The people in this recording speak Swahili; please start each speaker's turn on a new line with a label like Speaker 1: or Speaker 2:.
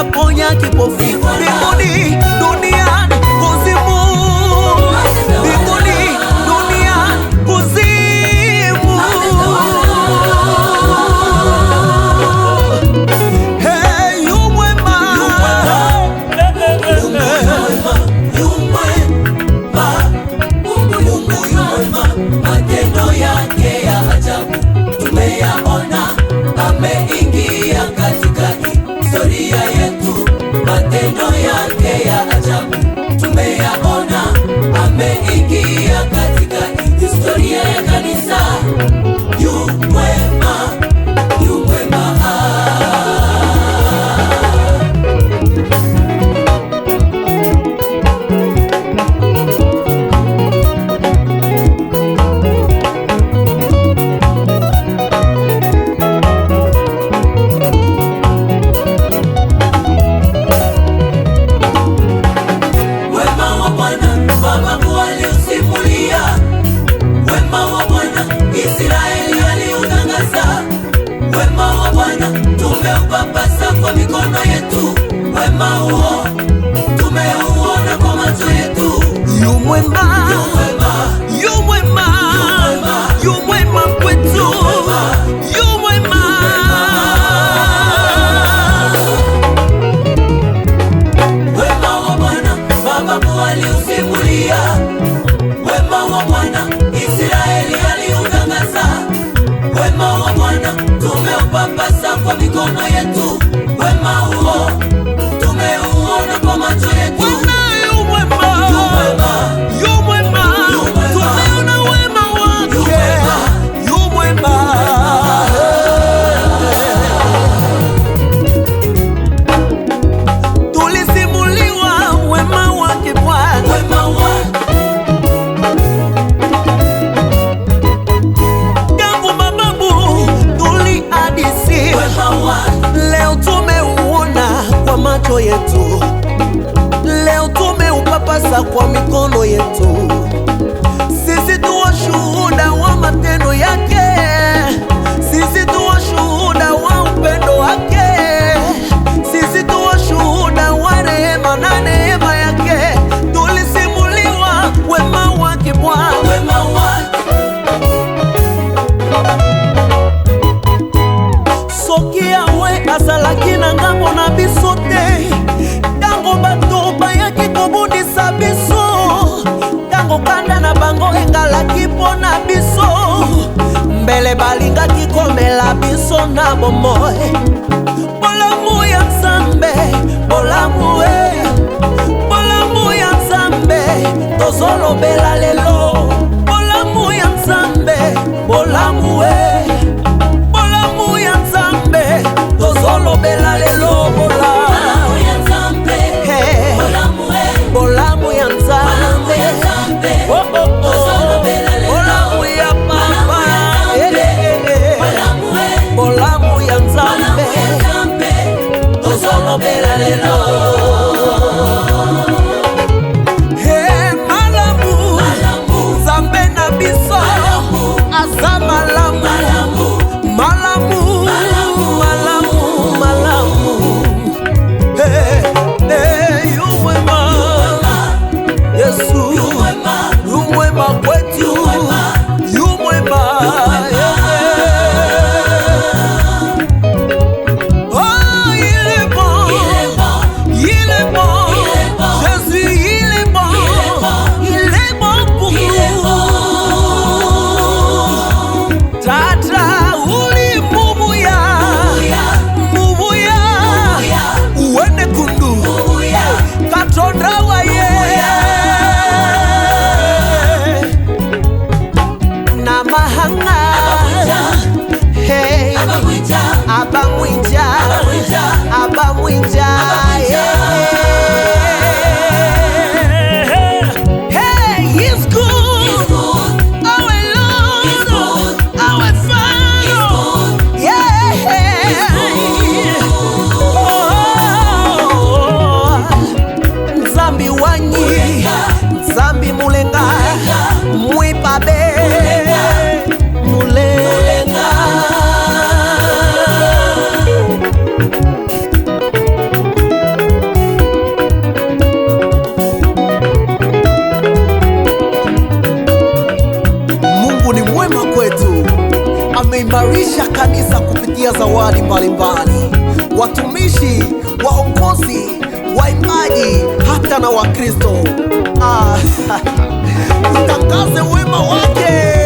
Speaker 1: ukaponya kipofu. Mbinguni, duniani, kuzimu. Mbinguni, duniani, kuzimu. Hey, yu mwema.
Speaker 2: Matendo yake ya ajabu tumeyaona, ameingia katikati historia yetu. Matendo yake ya ajabu tumeyaona, ameingia katikati historia ya kanisa. Yu mwema, yu mwema. Israeli aliutangaza wema wa Bwana, tumeupapasa kwa mikono yetu. Wema huo tumeuona kwa macho yetu.
Speaker 1: Yu mwema,
Speaker 2: yu mwema,
Speaker 1: yu mwema, yu mwema kwetu. Yu mwema.
Speaker 2: Wema wa Bwana mababu waliusimulia. Wema wa Bwana Israeli aliutangaza. Wema wa Bwana tumeupapasa kwa mikono yetu. Wema huo tumeuona kwa macho yetu.
Speaker 1: Yu mwema, yu mwema, tumeona wema wake. Yu mwema. Tulisimuliwa wema wake Bwana.
Speaker 2: Wema wake
Speaker 1: tangu mababu tulihadisi. Leo tumeuona kwa macho yetu. Leo tumeupapasa kwa mikono yetu. Sisi tu washuhuda wa matendo yake. Sisi tu washuhuda wa upendo wake. Sisi tu washuhuda wa rehema na neema yake. Tulisimuliwa wema wake Bwana.
Speaker 2: wema wake
Speaker 1: Soki awe azalaki na ngambo na biso te, tango bato bayaki kobundisa biso, tango kanda na bango engalaki mpo na biso, mbele balingaki komela biso na bomoi. Bolamu ya Nzambe, bolamu bolamu ya Nzambe, tozolobela lelo. Bolamu ya Nzambe, bolamu bolamu ya Nzambe, tozolobela lelo.
Speaker 2: Bolamu ya Nzambe,
Speaker 1: Bolamu ya Nzambe, oh, oh, oh.
Speaker 2: tozolobela lelo.
Speaker 1: Bolamu ya Papa,
Speaker 2: Bolamu
Speaker 1: bolamu ya Nzambe,
Speaker 2: tozolobela lelo.
Speaker 1: zawadi mbalimbali, watumishi, waongozi, waimbaji, hata na Wakristo. Tutangaze wema wake.